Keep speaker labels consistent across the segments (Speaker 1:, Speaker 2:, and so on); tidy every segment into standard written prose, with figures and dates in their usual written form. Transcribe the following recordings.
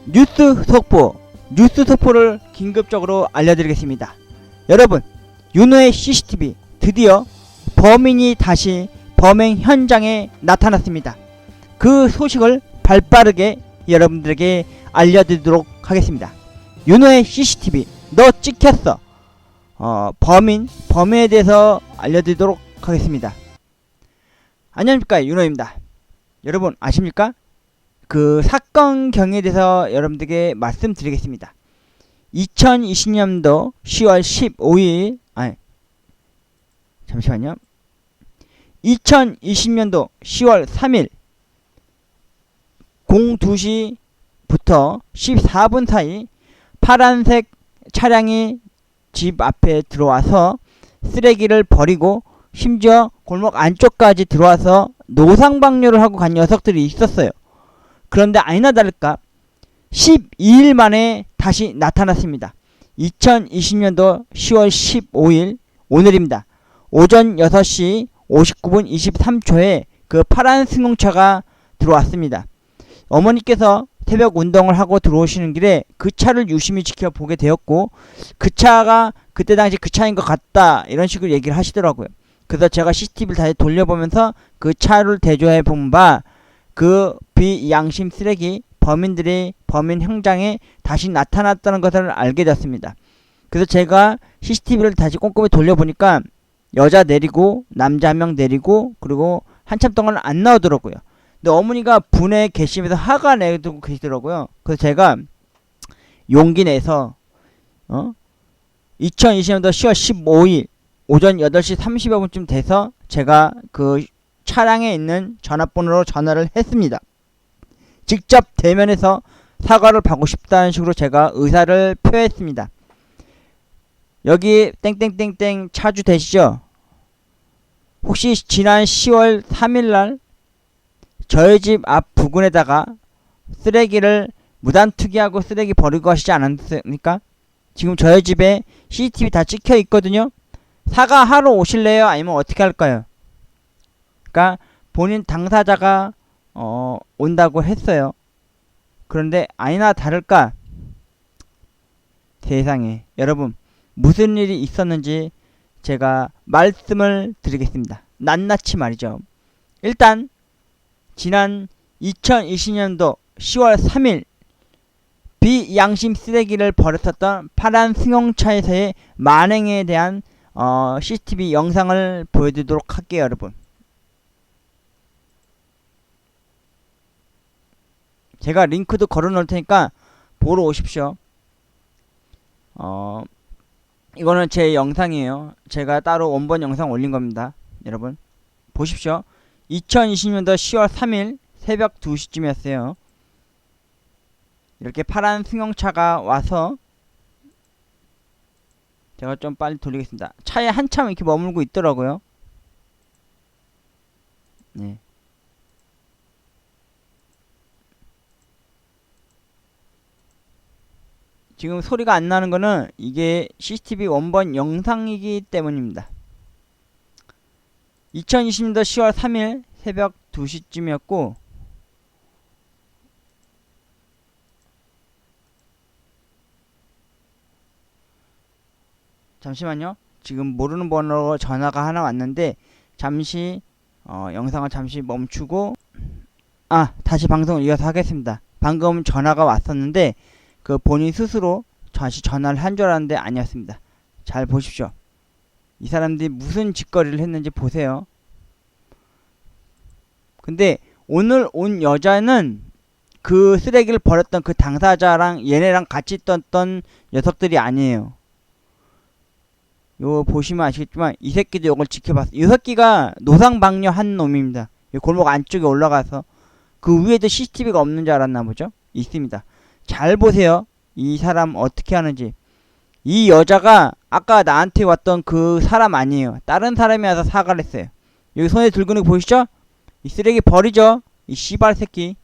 Speaker 1: 뉴스 속보를 긴급적으로 알려드리겠습니다. 여러분, 윤호의 CCTV 드디어 범인이 다시 범행 현장에 나타났습니다. 그 소식을 발빠르게 여러분들에게 알려드리도록 하겠습니다. 윤호의 CCTV 너 찍혔어. 범인에 대해서 알려드리도록 하겠습니다. 안녕하십니까, 윤호입니다. 여러분 아십니까? 그 사건 경위에 대해서 여러분들에게 말씀드리겠습니다. 2020년도 10월 15일 2020년도 10월 3일 02시부터 14분 사이 파란색 차량이 집 앞에 들어와서 쓰레기를 버리고 심지어 골목 안쪽까지 들어와서 노상방뇨를 하고 간 녀석들이 있었어요. 그런데 아니나 다를까 12일 만에 다시 나타났습니다. 2020년도 10월 15일 오늘입니다. 오전 6시 59분 23초에 그 파란 승용차가 들어왔습니다. 어머니께서 새벽 운동을 하고 들어오시는 길에 그 차를 유심히 지켜보게 되었고, 그 차가 그때 당시 그 차인 것 같다 이런 식으로 얘기를 하시더라고요. 그래서 제가 CCTV를 다시 돌려보면서 그 차를 대조해 본 바 그 비양심 쓰레기 범인들이 범인 현장에 다시 나타났다는 것을 알게 됐습니다. 그래서 제가 CCTV를 다시 꼼꼼히 돌려보니까 여자 내리고 남자 한 명 내리고 그리고 한참 동안 안 나오더라고요. 근데 어머니가 분에 괘씸해서 화가 내고 계시더라고요. 그래서 제가 용기 내서 2020년도 10월 15일 오전 8시 30여 분쯤 돼서 제가 그 차량에 있는 전화번호로 전화를 했습니다. 직접 대면해서 사과를 받고 싶다는 식으로 제가 의사를 표했습니다. 여기 땡땡땡땡 차주 되시죠? 혹시 지난 10월 3일날 저희 집 앞 부근에다가 쓰레기를 무단 투기하고 쓰레기 버리고 가시지 않았습니까? 지금 저희 집에 CCTV 다 찍혀 있거든요. 사과하러 오실래요? 아니면 어떻게 할까요? 그러니까 본인 당사자가 온다고 했어요. 그런데 아니나 다를까 세상에 여러분 무슨 일이 있었는지 제가 말씀을 드리겠습니다. 낱낱이 말이죠. 일단 지난 2020년도 10월 3일 비양심 쓰레기를 버렸었던 파란 승용차에서의 만행에 대한 CCTV 영상을 보여드리도록 할게요. 여러분, 제가 링크도 걸어 놓을 테니까 보러 오십시오. 이거는 제 영상이에요. 제가 따로 원본 영상 올린 겁니다. 여러분 보십시오. 2020년도 10월 3일 새벽 2시쯤이었어요. 이렇게 파란 승용차가 와서 제가 좀 빨리 돌리겠습니다. 차에 한참 이렇게 머물고 있더라고요. 네. 지금 소리가 안 나는 거는 이게 CCTV 원본 영상이기 때문입니다. 2020년도 10월 3일 새벽 2시쯤이었고 잠시만요. 지금 모르는 번호로 전화가 하나 왔는데 잠시 영상을 잠시 멈추고 다시 방송을 이어서 하겠습니다. 방금 전화가 왔었는데 그 본인 스스로 다시 전화를 한 줄 알았는데 아니었습니다. 잘 보십시오. 이 사람들이 무슨 짓거리를 했는지 보세요. 근데 오늘 온 여자는 그 쓰레기를 버렸던 그 당사자랑 얘네랑 같이 있던 녀석들이 아니에요. 요 보시면 아시겠지만 이 새끼도 요걸 지켜봤어. 이 새끼가 노상방뇨 한 놈입니다. 이 골목 안쪽에 올라가서 그 위에도 CCTV가 없는 줄 알았나 보죠? 있습니다. 잘 보세요. 이 사람 어떻게 하는지. 이 여자가 아까 나한테 왔던 그 사람 아니에요. 다른 사람이 와서 사과를 했어요. 여기 손에 들고 있는 거 보이시죠? 이 쓰레기 버리죠? 이 씨발 새끼.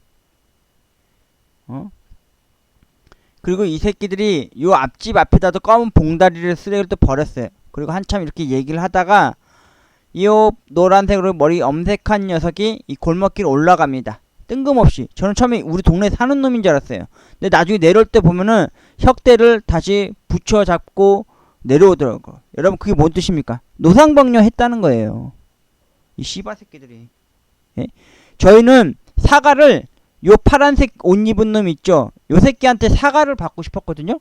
Speaker 1: 그리고 이 새끼들이 요 앞집 앞에다도 검은 봉다리를 쓰레기를 또 버렸어요. 그리고 한참 이렇게 얘기를 하다가 이 노란색으로 머리 엄색한 녀석이 이 골목길 올라갑니다. 뜬금없이. 저는 처음에 우리 동네에 사는 놈인 줄 알았어요. 근데 나중에 내려올 때 보면은 혁대를 다시 붙여 잡고 내려오더라고요. 여러분 그게 뭔 뜻입니까? 노상방뇨 했다는 거예요. 이 씨바 새끼들이. 예? 저희는 사과를 요 파란색 옷 입은 놈 있죠? 요 새끼한테 사과를 받고 싶었거든요?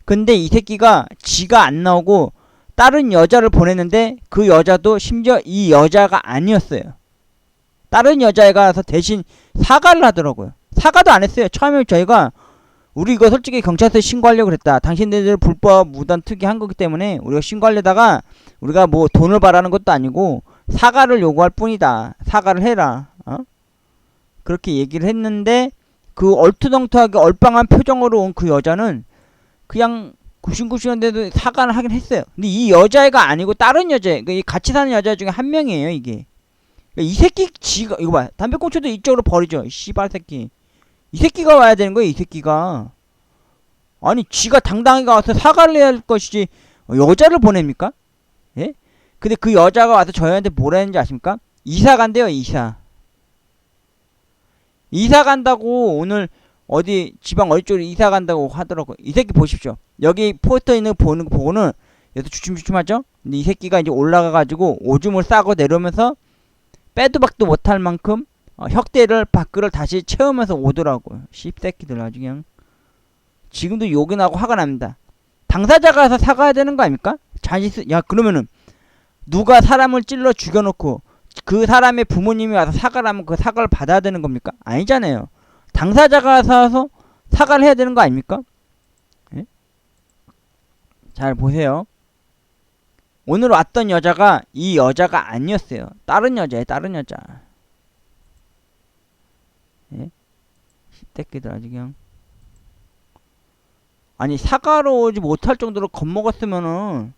Speaker 1: 근데 이 새끼가 지가 안 나오고 다른 여자를 보냈는데 그 여자도 심지어 이 여자가 아니었어요. 다른 여자애가 와서 대신 사과를 하더라고요. 사과도 안 했어요. 처음에 저희가 우리 이거 솔직히 경찰서에 신고하려고 그랬다. 당신들 불법 무단 투기한 거기 때문에 우리가 신고하려다가 우리가 뭐 돈을 바라는 것도 아니고 사과를 요구할 뿐이다. 사과를 해라. 그렇게 얘기를 했는데 그 얼토당토하게 얼빵한 표정으로 온 그 여자는 그냥 구신구신한데도 사과를 하긴 했어요. 근데 이 여자애가 아니고 다른 여자애, 그러니까 같이 사는 여자 중에 한 명이에요 이게. 그러니까 이 새끼 지가 이거 봐, 담배꽁초도 이쪽으로 버리죠. 이 씨발 새끼. 이 새끼가 와야 되는 거예요. 이 새끼가. 아니 지가 당당하게 와서 사과를 해야 할 것이지 여자를 보냅니까? 예? 근데 그 여자가 와서 저희한테 뭐라 했는지 아십니까? 이사 간대요. 이사 간다고 오늘 어디 지방 어디 쪽으로 이사 간다고 하더라고요. 이 새끼 보십시오. 여기 포스터 있는 거 보는 거 보고는 얘도 주춤주춤하죠? 근데 이 새끼가 이제 올라가가지고 오줌을 싸고 내려오면서 빼도 박도 못할 만큼 혁대를 밖을 다시 채우면서 오더라고요. 씹새끼들 아주 그냥. 지금도 욕이 나고 화가 납니다. 당사자가 와서 사과해야 되는 거 아닙니까? 야 그러면은 누가 사람을 찔러 죽여놓고 그 사람의 부모님이 와서 사과를 하면 그 사과를 받아야 되는 겁니까? 아니잖아요. 당사자가 와서 사과를 해야 되는 거 아닙니까? 예? 잘 보세요. 오늘 왔던 여자가 이 여자가 아니었어요. 다른 여자예요. 다른 여자. 예? 떼끼들 아주 그냥. 아니 사과로 오지 못할 정도로 겁먹었으면은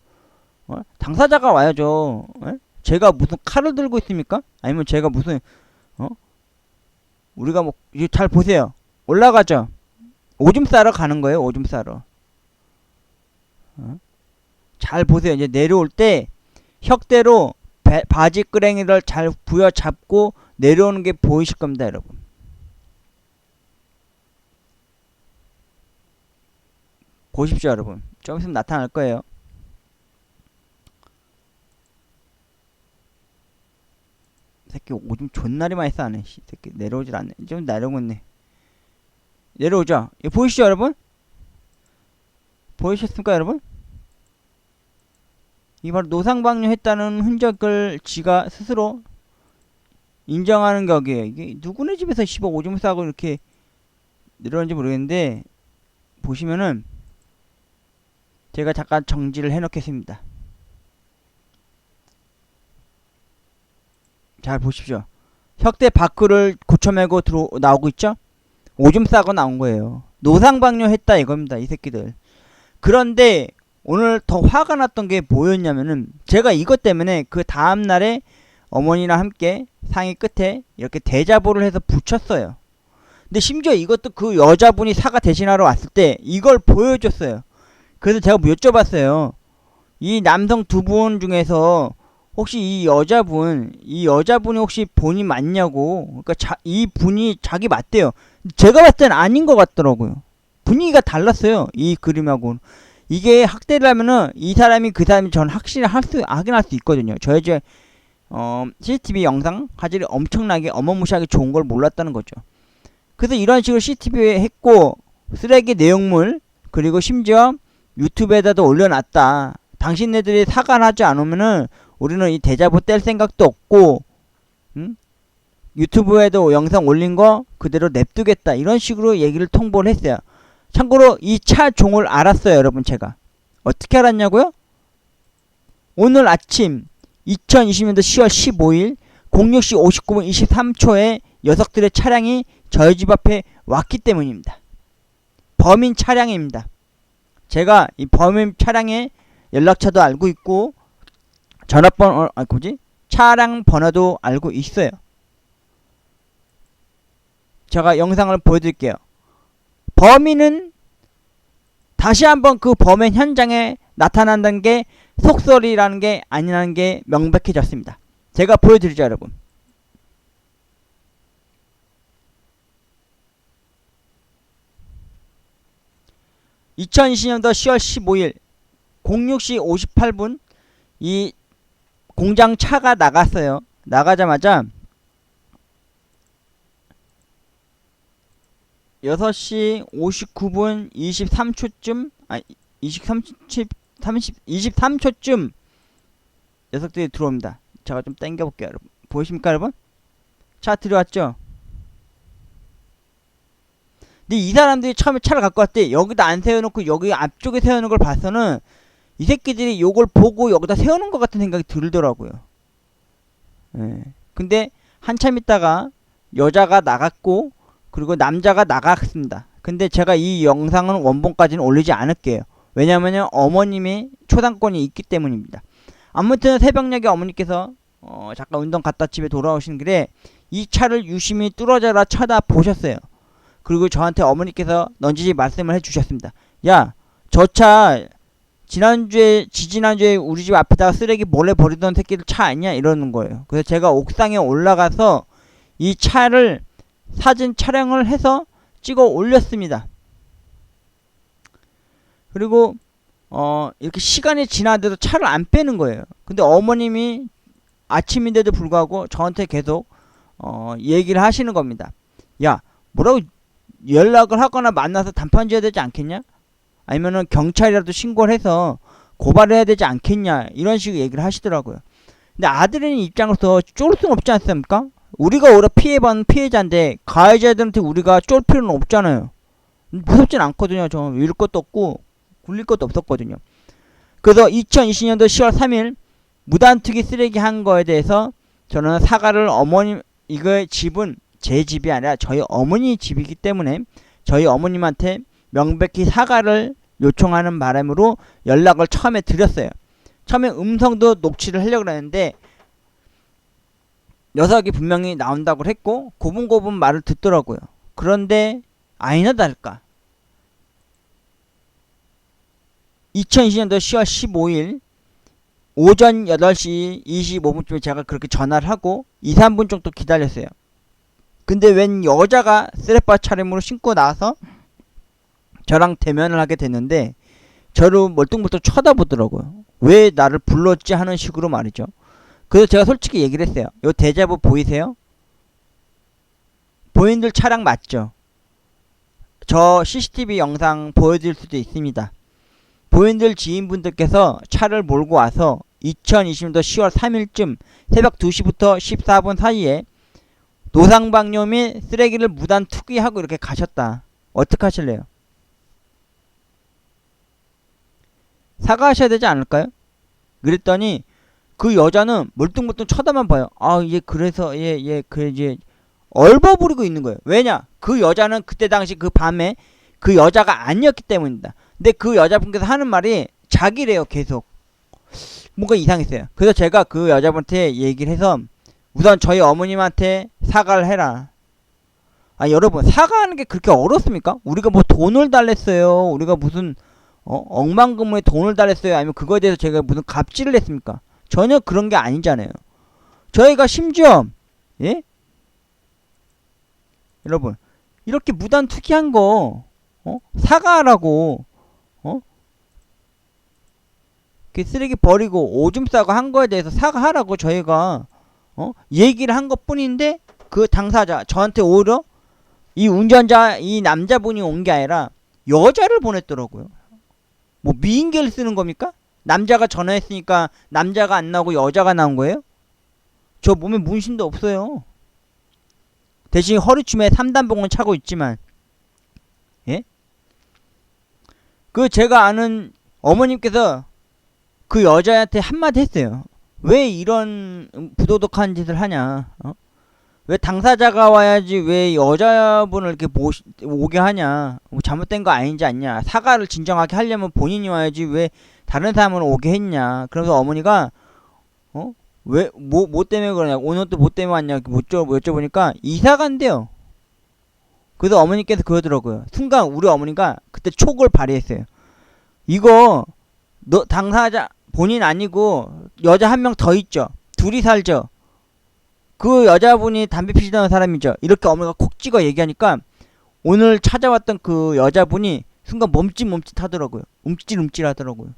Speaker 1: 당사자가 와야죠. 예? 제가 무슨 칼을 들고 있습니까? 아니면 제가 무슨 우리가 뭐 잘 보세요. 올라가죠. 오줌 싸러 가는 거예요. 오줌 싸러. 잘 보세요. 이제 내려올 때 혁대로 바지 끄랭이를 잘 부여잡고 내려오는 게 보이실 겁니다, 여러분. 보십시오, 여러분. 좀 있으면 나타날 거예요. 새끼 오줌 존나리 많이 싸네. 새끼 내려오질 않네. 좀 내려오고 있네. 내려오죠. 이거 보이시죠, 여러분? 보이셨습니까, 여러분? 이 바로 노상방뇨 했다는 흔적을 지가 스스로 인정하는 격이에요. 이게 누구네 집에서 오줌 싸고 이렇게 내려오는지 모르겠는데 보시면은 제가 잠깐 정지를 해놓겠습니다. 잘 보십시오. 혁대 밖을 고쳐매고 나오고 있죠? 오줌 싸고 나온 거예요. 노상방뇨 했다 이겁니다. 이 새끼들. 그런데 오늘 더 화가 났던 게 뭐였냐면은 제가 이것 때문에 그 다음날에 어머니랑 함께 상의 끝에 이렇게 대자보를 해서 붙였어요. 근데 심지어 이것도 그 여자분이 사과 대신하러 왔을 때 이걸 보여줬어요. 그래서 제가 여쭤봤어요. 이 남성 두 분 중에서 혹시 이 여자분이 혹시 본인 맞냐고. 그러니까 이 분이 자기 맞대요. 제가 봤을 때는 아닌 것 같더라고요. 분위기가 달랐어요. 이 그림하고는. 이게 학대를 하면은 이 사람이 그 사람이 전 확실히 확인할 수 있거든요. 저희 집 CCTV 영상 화질이 엄청나게 어마무시하게 좋은 걸 몰랐다는 거죠. 그래서 이런 식으로 CCTV에 했고 쓰레기 내용물 그리고 심지어 유튜브에다도 올려놨다. 당신네들이 사과를 하지 않으면은 우리는 이 대자보 뗄 생각도 없고 유튜브에도 영상 올린 거 그대로 냅두겠다. 이런 식으로 얘기를 통보를 했어요. 참고로 이 차 종을 알았어요. 여러분 제가. 어떻게 알았냐고요? 오늘 아침 2020년도 10월 15일 06시 59분 23초에 녀석들의 차량이 저희 집 앞에 왔기 때문입니다. 범인 차량입니다. 제가 이 범인 차량의 연락처도 알고 있고 전화번호 차량 번호도 알고 있어요. 제가 영상을 보여드릴게요. 범인은 다시 한번 그 범행 현장에 나타난다는 게 속설이라는 게 아니라는 게 명백해졌습니다. 제가 보여드리죠, 여러분. 2020년도 10월 15일 06시 58분 이 공장 차가 나갔어요. 나가자마자 6시 59분 23초쯤 23초쯤 녀석들이 들어옵니다. 제가 좀 당겨볼게요. 여러분 보이십니까 여러분? 차 들어왔죠? 근데 이 사람들이 처음에 차를 갖고 왔대. 여기다 안 세워놓고 여기 앞쪽에 세우는 걸 봐서는 이 새끼들이 요걸 보고 여기다 세우는 것 같은 생각이 들더라고요. 예. 근데 한참 있다가 여자가 나갔고 그리고 남자가 나갔습니다. 근데 제가 이 영상은 원본까지는 올리지 않을게요. 왜냐면요 어머님이 초상권이 있기 때문입니다. 아무튼 새벽녘에 어머니께서 잠깐 운동 갔다 집에 돌아오시는 길에 이 차를 유심히 뚫어져라 쳐다보셨어요. 그리고 저한테 어머니께서 넌지시 말씀을 해주셨습니다. 야, 저 차 지지난주에 우리 집 앞에다가 쓰레기 몰래 버리던 새끼들 차 아니냐 이러는 거예요. 그래서 제가 옥상에 올라가서 이 차를 사진 촬영을 해서 찍어 올렸습니다. 그리고 이렇게 시간이 지나도 차를 안 빼는 거예요. 근데 어머님이 아침인데도 불구하고 저한테 계속 얘기를 하시는 겁니다. 야, 뭐라고 연락을 하거나 만나서 담판 지어야 되지 않겠냐? 아니면은 경찰이라도 신고를 해서 고발해야 되지 않겠냐? 이런 식으로 얘기를 하시더라고요. 근데 아들의 입장으로서 쫄 수는 없지 않습니까? 우리가 오히려 피해받는 피해자인데 가해자들한테 우리가 쫄 필요는 없잖아요. 무섭진 않거든요. 저 잃을 것도 없고 굴릴 것도 없었거든요. 그래서 2020년도 10월 3일 무단투기 쓰레기 한 거에 대해서 저는 사과를 이거 집은 제 집이 아니라 저희 어머니 집이기 때문에 저희 어머님한테 명백히 사과를 요청하는 바람으로 연락을 처음에 드렸어요. 처음에 음성도 녹취를 하려고 했는데 녀석이 분명히 나온다고 했고 고분고분 말을 듣더라고요. 그런데 아니나 다를까 2020년도 10월 15일 오전 8시 25분쯤에 제가 그렇게 전화를 하고 2, 3분 정도 기다렸어요. 근데 웬 여자가 쓰레빠 차림으로 신고 나와서 저랑 대면을 하게 됐는데 저를 멀뚱멀뚱 쳐다보더라고요. 왜 나를 불렀지 하는 식으로 말이죠. 그래서 제가 솔직히 얘기를 했어요. 요 대자보 보이세요? 본인들 차량 맞죠? 저 CCTV 영상 보여드릴 수도 있습니다. 본인들 지인분들께서 차를 몰고 와서 2020년도 10월 3일쯤 새벽 2시부터 14분 사이에 노상방뇨 및 쓰레기를 무단 투기하고 이렇게 가셨다. 어떡하실래요? 사과하셔야 되지 않을까요? 그랬더니 그 여자는 멀뚱멀뚱 쳐다만 봐요. 그래서 이제 얼버무리고 있는 거예요. 왜냐? 그 여자는 그때 당시 그 밤에 그 여자가 아니었기 때문입니다. 근데 그 여자분께서 하는 말이 자기래요. 계속 뭔가 이상했어요. 그래서 제가 그 여자분한테 얘기를 해서 우선 저희 어머님한테 사과를 해라. 여러분 사과하는 게 그렇게 어렵습니까? 우리가 뭐 돈을 달랬어요. 우리가 무슨 억만금에 돈을 달랬어요. 아니면 그거에 대해서 제가 무슨 갑질을 했습니까? 전혀 그런 게 아니잖아요. 저희가 심지어 여러분 이렇게 무단 투기한 거 사과하라고 쓰레기 버리고 오줌 싸고 한 거에 대해서 사과하라고 저희가 얘기를 한 것 뿐인데 그 당사자 저한테 오히려 이 운전자 이 남자분이 온 게 아니라 여자를 보냈더라고요. 뭐 미인계를 쓰는 겁니까? 남자가 전화했으니까 남자가 안 나오고 여자가 나온 거예요? 저 몸에 문신도 없어요. 대신 허리춤에 3단봉은 차고 있지만 그 제가 아는 어머님께서 그 여자한테 한마디 했어요. 왜 이런 부도덕한 짓을 하냐? 왜 당사자가 와야지 왜 여자분을 이렇게 오게 하냐? 뭐 잘못된 거 아닌지 않냐? 사과를 진정하게 하려면 본인이 와야지 왜 다른 사람을 오게 했냐? 그래서 어머니가 왜 뭐 때문에 그러냐? 오늘 또 뭐 때문에 왔냐? 여쭤보니까 이사 간대요. 그래서 어머니께서 그러더라고요. 순간 우리 어머니가 그때 촉을 발휘했어요. 이거 너 당사자 본인 아니고 여자 한 명 더 있죠. 둘이 살죠. 그 여자분이 담배 피시던 사람이죠. 이렇게 어머니가 콕 찍어 얘기하니까 오늘 찾아왔던 그 여자분이 순간 멈칫멈칫 하더라고요. 움찔움찔 하더라고요.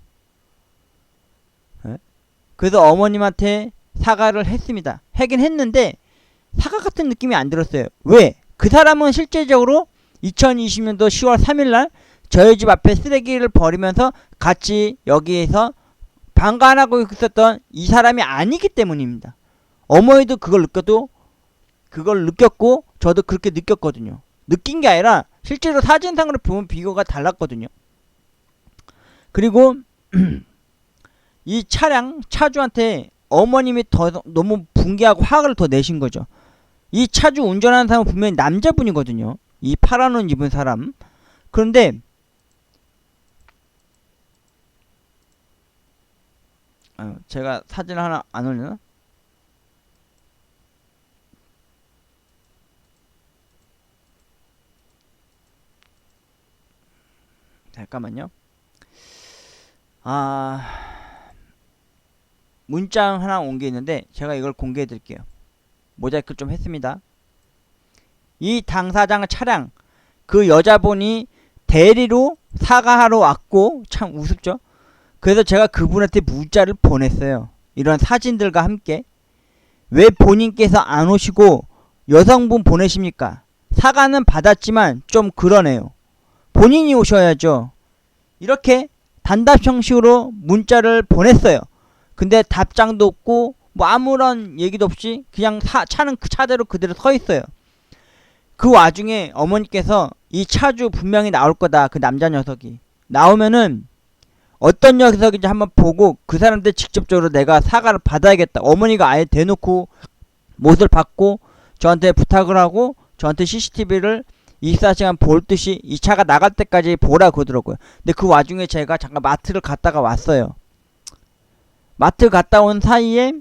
Speaker 1: 예? 그래서 어머님한테 사과를 했습니다. 하긴 했는데 사과 같은 느낌이 안 들었어요. 왜? 그 사람은 실제적으로 2020년도 10월 3일날 저희 집 앞에 쓰레기를 버리면서 같이 여기에서 방관하고 있었던 이 사람이 아니기 때문입니다. 어머니도 그걸 느꼈고 저도 그렇게 느꼈거든요. 느낀 게 아니라 실제로 사진상으로 보면 비교가 달랐거든요. 그리고 이 차주한테 어머님이 너무 분개하고 화를 더 내신 거죠. 이 차주 운전하는 사람은 분명히 남자분이거든요. 이 파란 옷 입은 사람. 그런데 제가 사진 하나 안 올려나? 잠깐만요. 문장 하나 온 게 있는데 제가 이걸 공개해 드릴게요. 모자이크 좀 했습니다. 이 당사자 차량 그 여자분이 대리로 사과하러 왔고 참 우습죠. 그래서 제가 그분한테 문자를 보냈어요. 이런 사진들과 함께. 왜 본인께서 안 오시고 여성분 보내십니까? 사과는 받았지만 좀 그러네요. 본인이 오셔야죠. 이렇게 단답 형식으로 문자를 보냈어요. 근데 답장도 없고 뭐 아무런 얘기도 없이 그냥 차는 그 차대로 그대로 서 있어요. 그 와중에 어머니께서 이 차주 분명히 나올 거다. 그 남자 녀석이 나오면은 어떤 녀석인지 한번 보고 그 사람들 직접적으로 내가 사과를 받아야겠다. 어머니가 아예 대놓고 못을 받고 저한테 부탁을 하고 저한테 CCTV를 24시간 볼 듯이 이 차가 나갈 때까지 보라 그러더라고요. 근데 그 와중에 제가 잠깐 마트를 갔다가 왔어요. 마트 갔다 온 사이에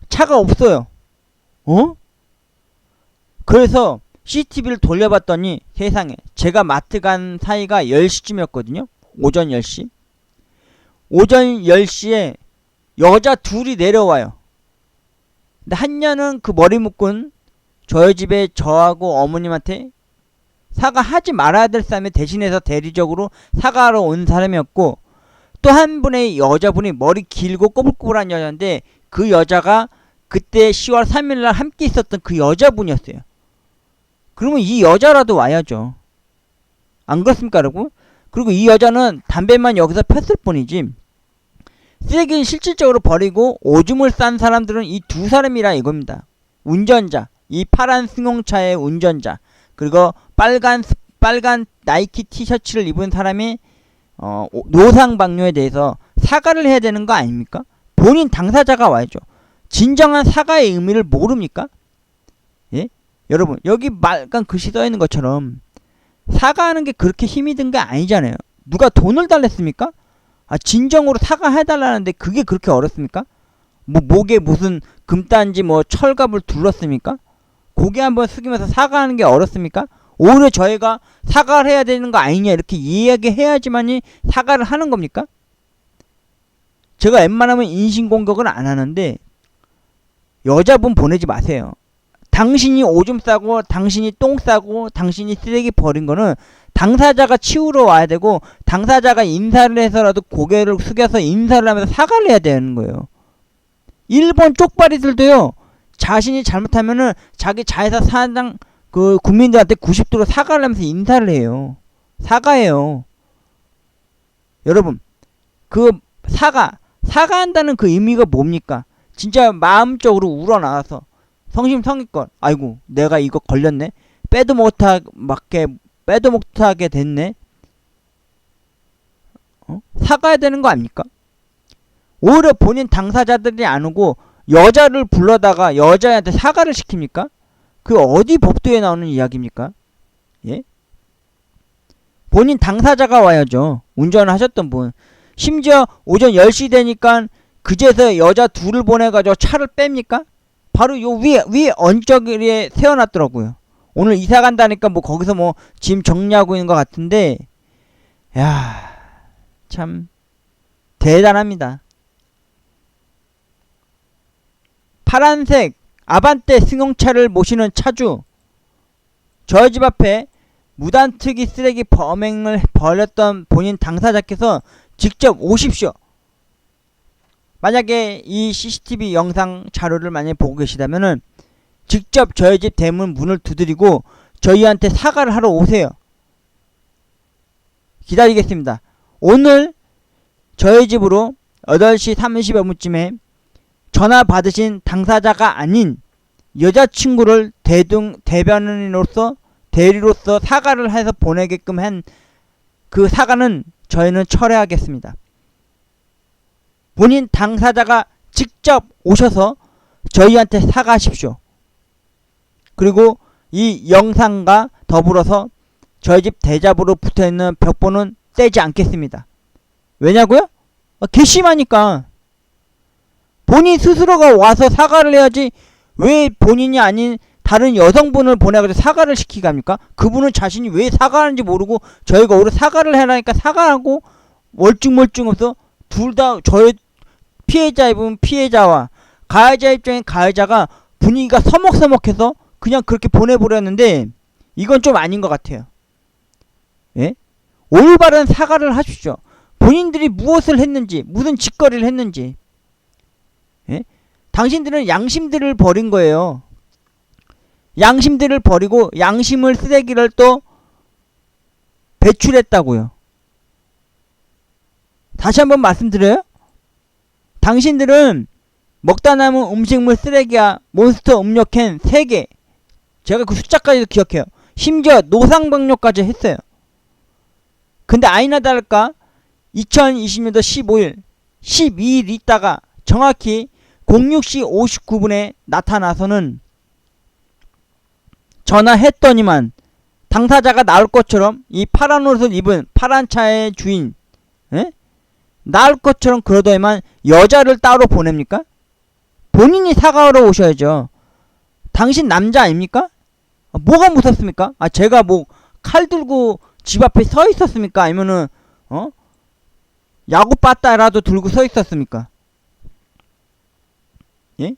Speaker 1: 차가 없어요. 그래서 CCTV를 돌려봤더니 세상에 제가 마트 간 사이가 10시쯤이었거든요. 오전 10시. 오전 10시에 여자 둘이 내려와요. 근데 한 년은 그 머리 묶은 저희 집에 저하고 어머님한테 사과하지 말아야 될 사람이 대신해서 대리적으로 사과하러 온 사람이었고, 또 한 분의 여자분이 머리 길고 꼬불꼬불한 여자인데 그 여자가 그때 10월 3일날 함께 있었던 그 여자분이었어요. 그러면 이 여자라도 와야죠. 안 그렇습니까 여러분? 그리고 이 여자는 담배만 여기서 폈을 뿐이지 쓰레기를 실질적으로 버리고 오줌을 싼 사람들은 이 두 사람이라 이겁니다. 운전자, 이 파란 승용차의 운전자, 그리고 빨간 나이키 티셔츠를 입은 사람이 노상방뇨에 대해서 사과를 해야 되는 거 아닙니까? 본인 당사자가 와야죠. 진정한 사과의 의미를 모릅니까? 예? 여러분 여기 빨간 글씨 써있는 것처럼 사과하는 게 그렇게 힘이 든 게 아니잖아요. 누가 돈을 달랬습니까? 진정으로 사과해달라는데 그게 그렇게 어렵습니까? 뭐 목에 무슨 금단지 뭐 철갑을 둘렀습니까? 고개 한번 숙이면서 사과하는 게 어렵습니까? 오히려 저희가 사과를 해야 되는 거 아니냐 이렇게 이야기해야지만이 사과를 하는 겁니까? 제가 웬만하면 인신공격은 안 하는데 여자분 보내지 마세요. 당신이 오줌 싸고 당신이 똥 싸고 당신이 쓰레기 버린 거는 당사자가 치우러 와야 되고 당사자가 인사를 해서라도 고개를 숙여서 인사를 하면서 사과를 해야 되는 거예요. 일본 쪽발이들도요. 자신이 잘못하면은 자기 자회사 사장 그 국민들한테 90도로 사과를 하면서 인사를 해요. 사과해요. 여러분 그 사과한다는 그 의미가 뭡니까? 진짜 마음적으로 우러나와서 성심성의껏 아이고 내가 이거 걸렸네. 빼도 못하게 됐네. 사과해야 되는 거 아닙니까? 오히려 본인 당사자들이 안 오고 여자를 불러다가 여자한테 사과를 시킵니까? 그 어디 법도에 나오는 이야기입니까? 예? 본인 당사자가 와야죠. 운전을 하셨던 분. 심지어 오전 10시 되니까 그제서 여자 둘을 보내가지고 차를 뺍니까? 바로 요 위에 언저리에 세워놨더라고요. 오늘 이사 간다니까 뭐 거기서 뭐 짐 정리하고 있는 것 같은데, 야, 참 대단합니다. 파란색 아반떼 승용차를 모시는 차주, 저희 집 앞에 무단투기 쓰레기 범행을 벌였던 본인 당사자께서 직접 오십시오. 만약에 이 CCTV 영상 자료를 만약에 보고 계시다면은 직접 저희 집 대문 문을 두드리고 저희한테 사과를 하러 오세요. 기다리겠습니다. 오늘 저희 집으로 8시 30분쯤에 전화 받으신 당사자가 아닌 여자친구를 대변인으로서 대리로서 사과를 해서 보내게끔 한 그 사과는 저희는 철회하겠습니다. 본인 당사자가 직접 오셔서 저희한테 사과하십시오. 그리고 이 영상과 더불어서 저희 집 대잡으로 붙어있는 벽보는 떼지 않겠습니다. 왜냐고요? 괘씸하니까. 본인 스스로가 와서 사과를 해야지 왜 본인이 아닌 다른 여성분을 보내가지고 사과를 시키게 합니까? 그분은 자신이 왜 사과하는지 모르고 저희가 오히려 사과를 해라니까 사과하고 멀뚱멀뚱해서 둘 다 저희 피해자 입은 피해자와 가해자 입장인 가해자가 분위기가 서먹서먹해서 그냥 그렇게 보내버렸는데 이건 좀 아닌 것 같아요. 예? 올바른 사과를 하십시오. 본인들이 무엇을 했는지, 무슨 짓거리를 했는지. 예? 당신들은 양심들을 버린 거예요. 양심들을 버리고 양심을 쓰레기를 또 배출했다고요. 다시 한번 말씀드려요. 당신들은 먹다 남은 음식물 쓰레기와 몬스터 음료캔 3개, 제가 그 숫자까지도 기억해요. 심지어 노상방뇨까지 했어요. 근데 아니나 다를까 2020년도 15일 12일 있다가 정확히 06시 59분에 나타나서는 전화했더니만 당사자가 나올 것처럼 이 파란 옷을 입은 파란 차의 주인, 에? 나올 것처럼 그러더니만 여자를 따로 보냅니까? 본인이 사과하러 오셔야죠. 당신 남자 아닙니까? 뭐가 무섭습니까? 제가 뭐 칼 들고 집 앞에 서 있었습니까? 아니면은 야구 빠따라도 들고 서 있었습니까? 예?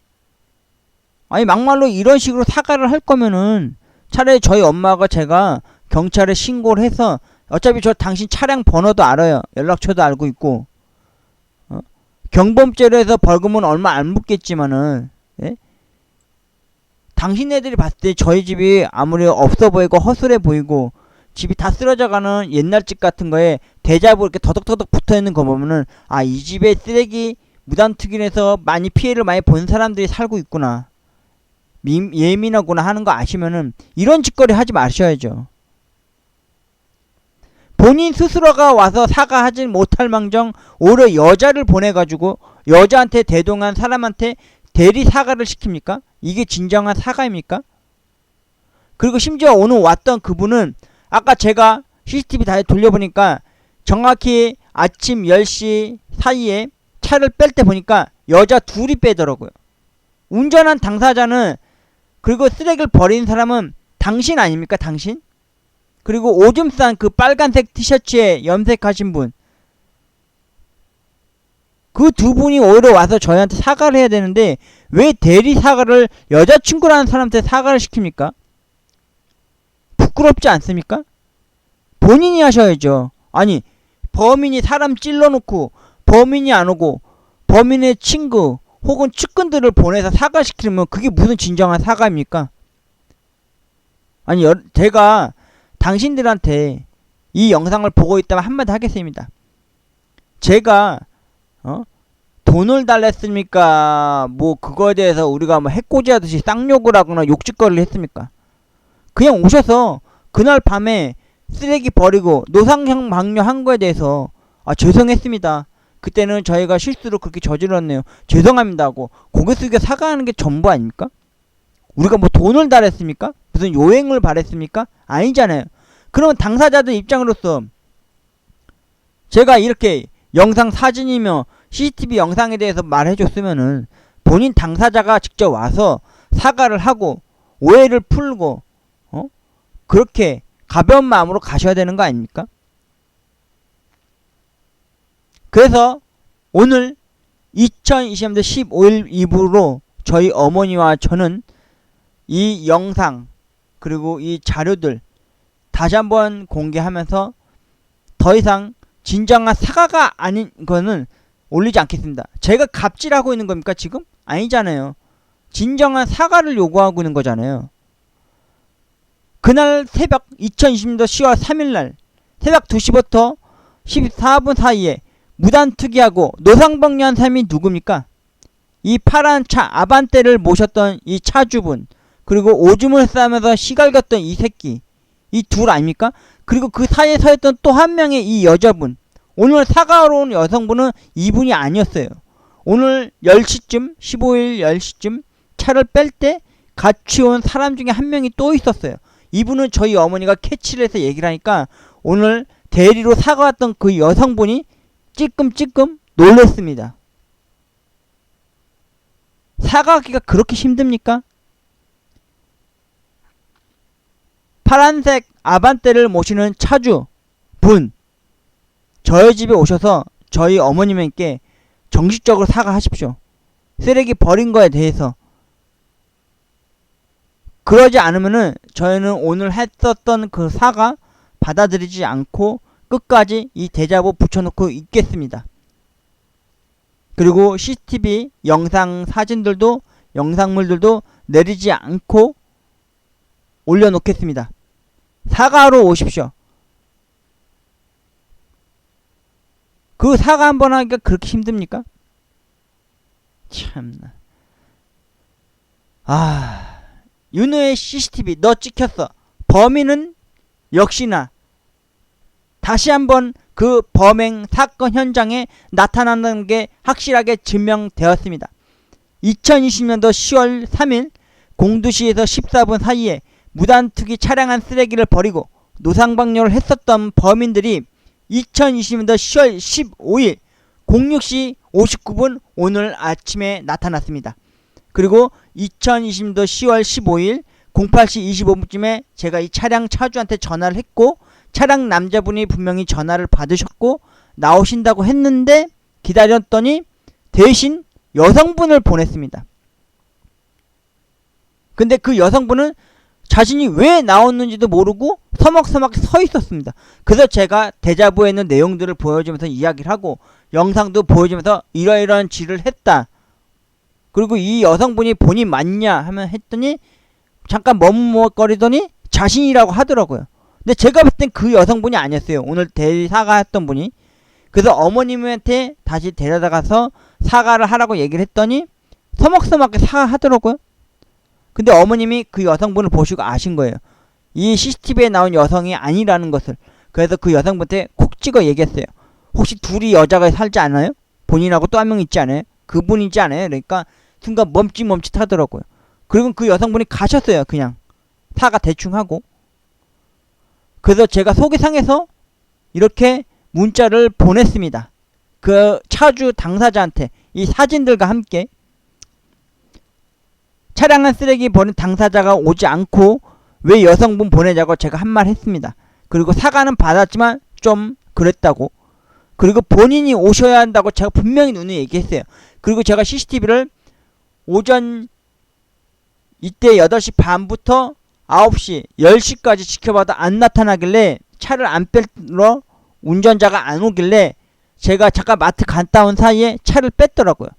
Speaker 1: 아니 막말로 이런 식으로 사과를 할 거면은 차라리 저희 엄마가 제가 경찰에 신고를 해서 어차피 저 당신 차량 번호도 알아요. 연락처도 알고 있고 경범죄로 해서 벌금은 얼마 안 묻겠지만은 예? 당신네들이 봤을 때 저희 집이 아무리 없어 보이고 허술해 보이고 집이 다 쓰러져가는 옛날 집 같은 거에 대자보 이렇게 더덕더덕 붙어있는 거 보면은 이 집에 쓰레기 무단투기해서 많이 피해를 많이 본 사람들이 살고 있구나, 예민하구나 하는 거 아시면은 이런 짓거리 하지 마셔야죠. 본인 스스로가 와서 사과하지 못할 망정 오히려 여자를 보내가지고 여자한테 대동한 사람한테 대리 사과를 시킵니까? 이게 진정한 사과입니까? 그리고 심지어 오늘 왔던 그분은 아까 제가 CCTV 다 돌려보니까 정확히 아침 10시 사이에 차를 뺄 때 보니까 여자 둘이 빼더라고요. 운전한 당사자는, 그리고 쓰레기를 버린 사람은 당신 아닙니까? 당신? 그리고 오줌 싼 그 빨간색 티셔츠에 염색하신 분, 그 두 분이 오히려 와서 저희한테 사과를 해야 되는데 왜 대리 사과를 여자친구라는 사람한테 사과를 시킵니까? 부끄럽지 않습니까? 본인이 하셔야죠. 아니 범인이 사람 찔러놓고 범인이 안 오고 범인의 친구 혹은 측근들을 보내서 사과시키면 그게 무슨 진정한 사과입니까? 아니 제가 당신들한테 이 영상을 보고 있다면 한마디 하겠습니다. 제가 돈을 달랬습니까? 뭐 그거에 대해서 우리가 뭐 해코지 하듯이 쌍욕을 하거나 욕짓거리를 했습니까? 그냥 오셔서 그날 밤에 쓰레기 버리고 노상형 방뇨한 거에 대해서 죄송했습니다, 그때는 저희가 실수로 그렇게 저질렀네요, 죄송합니다 하고 고개 숙여 사과하는 게 전부 아닙니까? 우리가 뭐 돈을 달했습니까? 무슨 요행을 바랬습니까? 아니잖아요. 그러면 당사자들 입장으로서 제가 이렇게 영상 사진이며 CCTV 영상에 대해서 말해줬으면은 본인 당사자가 직접 와서 사과를 하고 오해를 풀고 그렇게 가벼운 마음으로 가셔야 되는 거 아닙니까? 그래서 오늘 2020년도 15일 이후로 저희 어머니와 저는 이 영상 그리고 이 자료들 다시 한번 공개하면서 더 이상 진정한 사과가 아닌 거는 올리지 않겠습니다. 제가 갑질하고 있는 겁니까 지금? 아니잖아요. 진정한 사과를 요구하고 있는 거잖아요. 그날 새벽 2020년도 10월 3일날 새벽 2시부터 14분 사이에 무단투기하고 노상방뇨한 사람이 누굽니까? 이 파란 차 아반떼를 모셨던 이 차주분, 그리고 오줌을 싸면서 시갈겼던 이 새끼, 이 둘 아닙니까? 그리고 그 사이에 서 있던 또 한 명의 이 여자분, 오늘 사과하러 온 여성분은 이분이 아니었어요. 오늘 10시쯤 15일 10시쯤 차를 뺄 때 같이 온 사람 중에 한 명이 또 있었어요. 이분은 저희 어머니가 캐치를 해서 얘기를 하니까 오늘 대리로 사과했던 그 여성분이 찔끔찔끔 놀랬습니다. 사과하기가 그렇게 힘듭니까? 파란색 아반떼를 모시는 차주 분, 저희 집에 오셔서 저희 어머님께 정식적으로 사과하십시오. 쓰레기 버린 거에 대해서. 그러지 않으면은 저희는 오늘 했었던 그 사과 받아들이지 않고 끝까지 이 대자보 붙여놓고 있겠습니다. 그리고 CCTV 영상 사진들도 영상물들도 내리지 않고 올려놓겠습니다. 사과하러 오십시오. 그 사과 한번 하기가 그렇게 힘듭니까? 참나. 윤호의 CCTV 너 찍혔어. 범인은 역시나 다시 한번 그 범행 사건 현장에 나타난다는 게 확실하게 증명되었습니다. 2020년도 10월 3일 공두시에서 14분 사이에 무단투기 차량한 쓰레기를 버리고 노상방뇨를 했었던 범인들이 2020년도 10월 15일 06시 59분 오늘 아침에 나타났습니다. 그리고 2020년도 10월 15일 08시 25분쯤에 제가 이 차량 차주한테 전화를 했고 차량 남자분이 분명히 전화를 받으셨고 나오신다고 했는데 기다렸더니 대신 여성분을 보냈습니다. 근데 그 여성분은 자신이 왜 나왔는지도 모르고 서먹서먹 서 있었습니다. 그래서 제가 대자보에 있는 내용들을 보여주면서 이야기를 하고 영상도 보여주면서 이러이러한 짓을 했다. 그리고 이 여성분이 본인 맞냐 하면 했더니 잠깐 머뭇거리더니 자신이라고 하더라고요. 근데 제가 봤을 땐 그 여성분이 아니었어요. 오늘 대사과했던 분이. 그래서 어머님한테 다시 데려다가서 사과를 하라고 얘기를 했더니 서먹서먹하게 사과하더라고요. 근데 어머님이 그 여성분을 보시고 아신 거예요. 이 CCTV에 나온 여성이 아니라는 것을. 그래서 그 여성분한테 콕 찍어 얘기했어요. 혹시 둘이 여자가 살지 않아요? 본인하고 또 한 명 있지 않아요? 그분이지 않아요? 그러니까 순간 멈칫멈칫 하더라고요. 그리고 그 여성분이 가셨어요. 그냥 사과 대충 하고. 그래서 제가 속이 상해서 이렇게 문자를 보냈습니다. 그 차주 당사자한테 이 사진들과 함께. 차량한 쓰레기 버린 당사자가 오지 않고 왜 여성분 보내자고 제가 한 말 했습니다. 그리고 사과는 받았지만 좀 그랬다고. 그리고 본인이 오셔야 한다고 제가 분명히 눈에 얘기했어요. 그리고 제가 CCTV를 오전 이때 8시 반부터 9시, 10시까지 지켜봐도 안 나타나길래 차를 안 빼러 운전자가 안 오길래 제가 잠깐 마트 갔다 온 사이에 차를 뺐더라고요.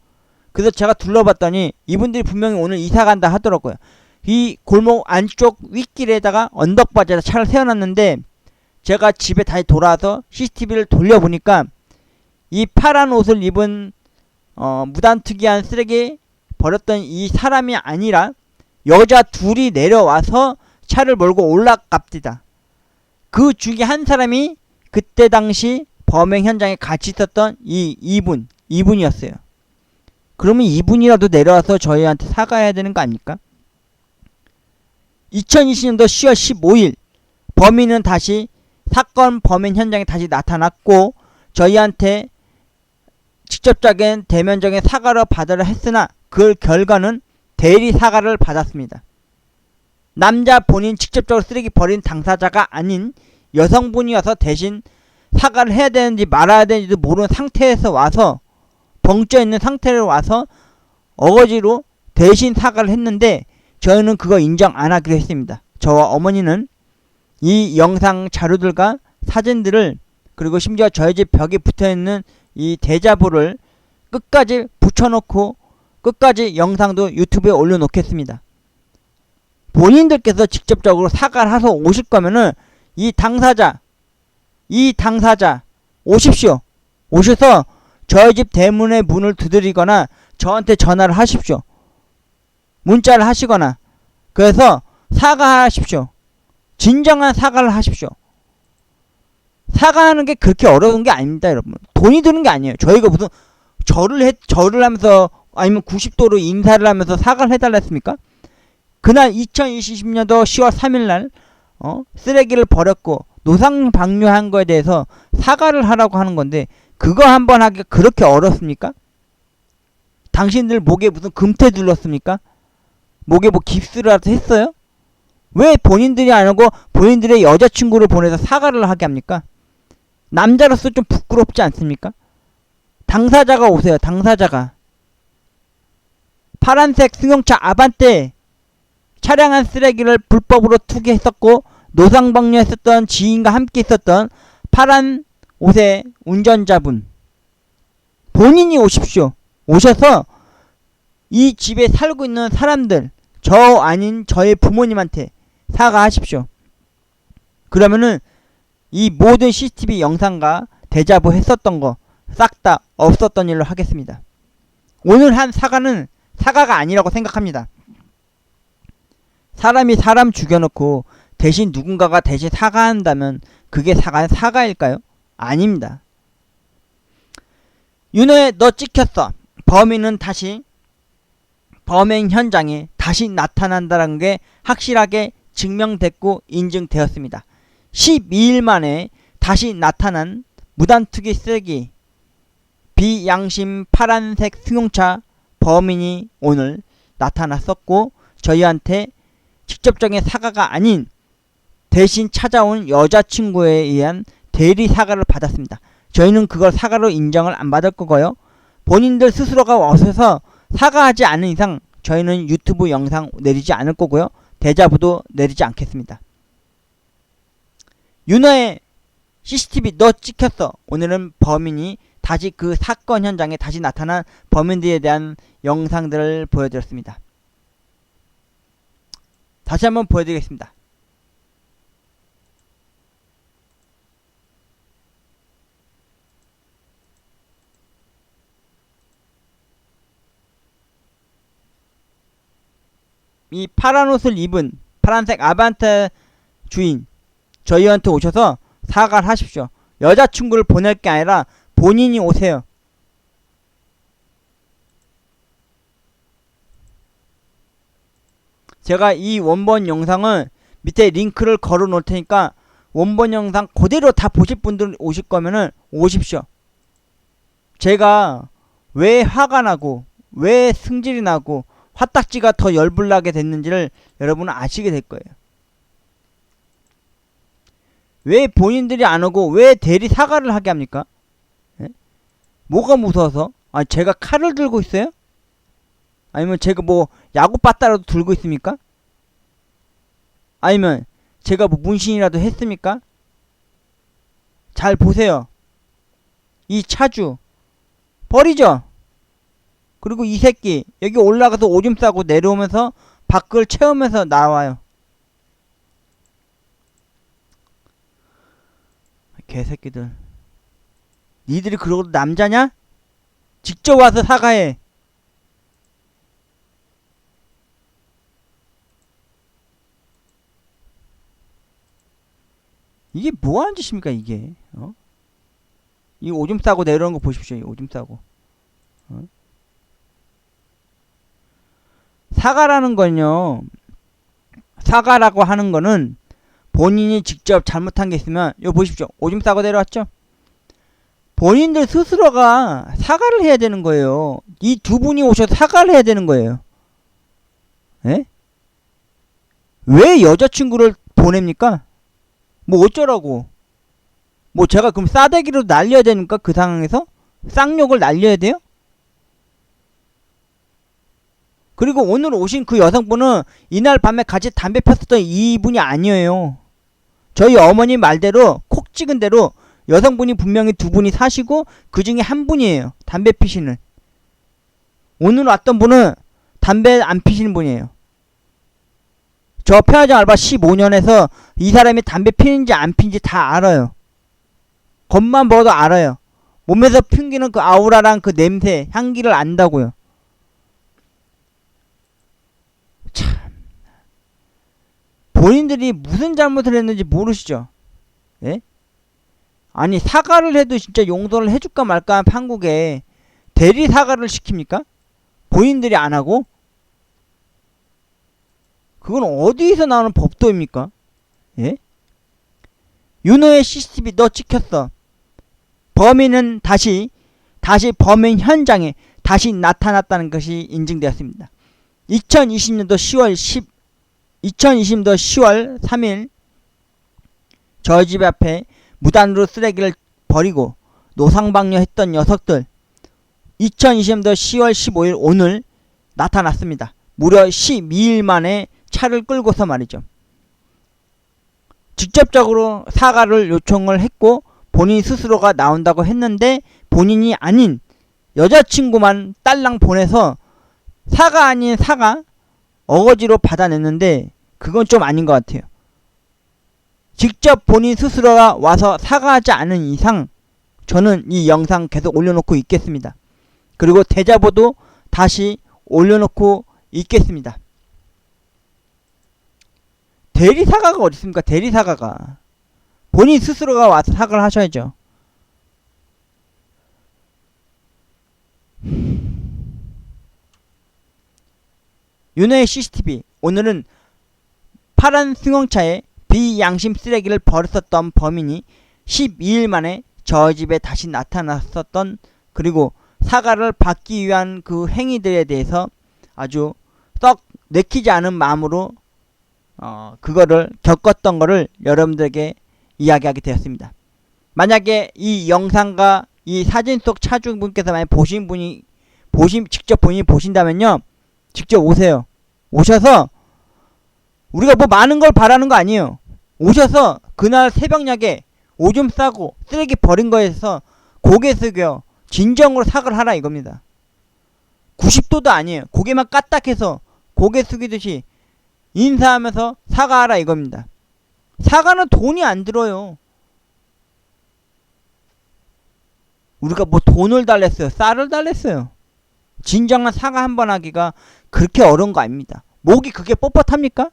Speaker 1: 그래서 제가 둘러봤더니 이분들이 분명히 오늘 이사 간다 하더라고요. 이 골목 안쪽 윗길에다가 언덕바지에다 차를 세워놨는데 제가 집에 다시 돌아와서 CCTV를 돌려보니까 이 파란 옷을 입은 무단투기한 쓰레기 버렸던 이 사람이 아니라 여자 둘이 내려와서 차를 몰고 올라갑니다. 그 중에 한 사람이 그때 당시 범행 현장에 같이 있었던 이분이었어요. 그러면 이분이라도 내려와서 저희한테 사과해야 되는 거 아닙니까? 2020년도 10월 15일 범인은 다시 사건 범행 현장에 다시 나타났고 저희한테 직접적인 대면적인 사과를 받으려 했으나 그 결과는 대리 사과를 받았습니다. 남자 본인 직접적으로 쓰레기 버린 당사자가 아닌 여성분이어서 대신 사과를 해야 되는지 말아야 되는지도 모르는 상태에서 와서 벙쪄 있는 상태로 와서 어거지로 대신 사과를 했는데 저희는 그거 인정 안 하기로 했습니다. 저와 어머니는 이 영상 자료들과 사진들을, 그리고 심지어 저희 집 벽에 붙어있는 이 대자보를 끝까지 붙여놓고 끝까지 영상도 유튜브에 올려놓겠습니다. 본인들께서 직접적으로 사과를 하러 오실 거면은 이 당사자 오십시오. 오셔서 저희 집 대문의 문을 두드리거나 저한테 전화를 하십시오. 문자를 하시거나. 그래서 사과하십시오. 진정한 사과를 하십시오. 사과하는 게 그렇게 어려운 게 아닙니다, 여러분. 돈이 드는 게 아니에요. 저희가 무슨 절을 하면서 아니면 90도로 인사를 하면서 사과를 해달라 했습니까? 그날 2020년도 10월 3일날 쓰레기를 버렸고 노상 방류한 거에 대해서 사과를 하라고 하는 건데, 그거 한번 하기가 그렇게 어렵습니까? 당신들 목에 무슨 금태 둘렀습니까? 목에 뭐 깁스라도 했어요? 왜 본인들이 안 하고 본인들의 여자친구를 보내서 사과를 하게 합니까? 남자로서 좀 부끄럽지 않습니까? 당사자가 오세요. 당사자가. 파란색 승용차 아반떼 차량한 쓰레기를 불법으로 투기했었고 노상방류했었던 지인과 함께 있었던 파란 옷의 운전자분, 본인이 오십시오. 오셔서 이 집에 살고 있는 사람들, 저 아닌 저의 부모님한테 사과하십시오. 그러면은 이 모든 CCTV 영상과 대자보 했었던 거 싹 다 없었던 일로 하겠습니다. 오늘 한 사과는 사과가 아니라고 생각합니다. 사람이 사람 죽여놓고 대신 누군가가 대신 사과한다면 그게 사과일까요? 아닙니다. 윤호에 너 찍혔어. 범인은 다시 범행 현장에 다시 나타난다는 게 확실하게 증명됐고 인증되었습니다. 12일 만에 다시 나타난 무단투기 쓰레기 비양심 파란색 승용차 범인이 오늘 나타났었고, 저희한테 직접적인 사과가 아닌 대신 찾아온 여자친구에 의한 대리 사과를 받았습니다. 저희는 그걸 사과로 인정을 안 받을 거고요. 본인들 스스로가 오셔서 사과하지 않은 이상 저희는 유튜브 영상 내리지 않을 거고요. 대자보도 내리지 않겠습니다. 윤호의 CCTV 너 찍혔어. 오늘은 범인이 다시 그 사건 현장에 다시 나타난 범인들에 대한 영상들을 보여드렸습니다. 다시 한번 보여드리겠습니다. 이 파란 옷을 입은 파란색 아반떼 주인, 저희한테 오셔서 사과를 하십시오. 여자친구를 보낼 게 아니라 본인이 오세요. 제가 이 원본 영상을 밑에 링크를 걸어 놓을 테니까 원본 영상 그대로 다 보실 분들 오실 거면은 오십시오. 제가 왜 화가 나고 왜 승질이 나고 화딱지가 더 열불나게 됐는지를 여러분은 아시게 될 거예요. 왜 본인들이 안 오고 왜 대리 사과를 하게 합니까? 예? 뭐가 무서워서? 아, 제가 칼을 들고 있어요? 아니면 제가 뭐 야구 빠따라도 들고 있습니까? 아니면 제가 뭐 문신이라도 했습니까? 잘 보세요. 이 차주 버리죠? 그리고 이 새끼 여기 올라가서 오줌 싸고 내려오면서 밖을 채우면서 나와요. 개새끼들. 니들이 그러고도 남자냐? 직접 와서 사과해. 이게 뭐하는 짓입니까 이게? 이 오줌 싸고 내려오는 거 보십시오. 이 오줌 싸고. 사과라는 건요, 사과라고 하는 거는 본인이 직접 잘못한 게 있으면, 이거 보십시오. 오줌 싸고 내려왔죠? 본인들 스스로가 사과를 해야 되는 거예요. 이 두 분이 오셔서 사과를 해야 되는 거예요. 에? 왜 여자친구를 보냅니까? 뭐 어쩌라고? 뭐 제가 그럼 싸대기로 날려야 되니까 그 상황에서? 쌍욕을 날려야 돼요? 그리고 오늘 오신 그 여성분은 이날 밤에 같이 담배 폈었던 이분이 아니에요. 저희 어머니 말대로 콕 찍은 대로 여성분이 분명히 두 분이 사시고 그 중에 한 분이에요. 담배 피시는. 오늘 왔던 분은 담배 안 피시는 분이에요. 저 편의점 알바 15년에서 이 사람이 담배 피는지 안 피는지 다 알아요. 겉만 봐도 알아요. 몸에서 풍기는 그 아우라랑 그 냄새, 향기를 안다고요. 참. 본인들이 무슨 잘못을 했는지 모르시죠? 예? 아니 사과를 해도 진짜 용서를 해줄까 말까 한 판국에 대리 사과를 시킵니까? 본인들이 안 하고? 그건 어디서 나오는 법도입니까? 예? 윤호의 CCTV 너 찍혔어. 범인은 다시 범행 현장에 다시 나타났다는 것이 인증되었습니다. 2020년도 10월 3일 저희 집 앞에 무단으로 쓰레기를 버리고 노상방뇨했던 녀석들 2020년도 10월 15일 오늘 나타났습니다. 무려 12일 만에 차를 끌고서 말이죠. 직접적으로 사과를 요청을 했고 본인 스스로가 나온다고 했는데 본인이 아닌 여자친구만 딸랑 보내서 사과 아닌 사과 어거지로 받아냈는데 그건 좀 아닌 것 같아요. 직접 본인 스스로가 와서 사과하지 않은 이상 저는 이 영상 계속 올려놓고 있겠습니다. 그리고 대자보도 다시 올려놓고 있겠습니다. 대리사과가 어디 있습니까? 대리사과가. 본인 스스로가 와서 사과를 하셔야죠. 윤호의 CCTV. 오늘은 파란 승용차에 비양심 쓰레기를 버렸었던 범인이 12일 만에 저희 집에 다시 나타났었던, 그리고 사과를 받기 위한 그 행위들에 대해서 아주 썩 내키지 않은 마음으로 그거를 겪었던 거를 여러분들에게 이야기하게 되었습니다. 만약에 이 영상과 이 사진 속 차주분께서 만약 직접 본인이 보신다면요, 직접 오세요. 오셔서, 우리가 뭐 많은 걸 바라는 거 아니에요. 오셔서 그날 새벽녘에 오줌 싸고 쓰레기 버린 거에서 고개 숙여 진정으로 사과를 하라 이겁니다. 90도도 아니에요. 고개만 까딱해서 고개 숙이듯이 인사하면서 사과하라 이겁니다. 사과는 돈이 안 들어요. 우리가 뭐 돈을 달랬어요, 쌀을 달랬어요. 진정한 사과 한 번 하기가 그렇게 어려운 거 아닙니다. 목이 그게 뻣뻣합니까?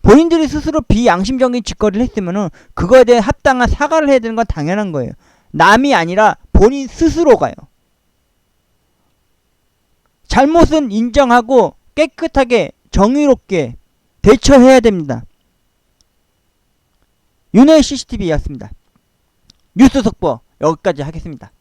Speaker 1: 본인들이 스스로 비양심적인 짓거리를 했으면은 그거에 대해 합당한 사과를 해야 되는 건 당연한 거예요. 남이 아니라 본인 스스로가요. 잘못은 인정하고 깨끗하게 정의롭게 대처해야 됩니다. 윤호의 CCTV였습니다. 뉴스 속보 여기까지 하겠습니다.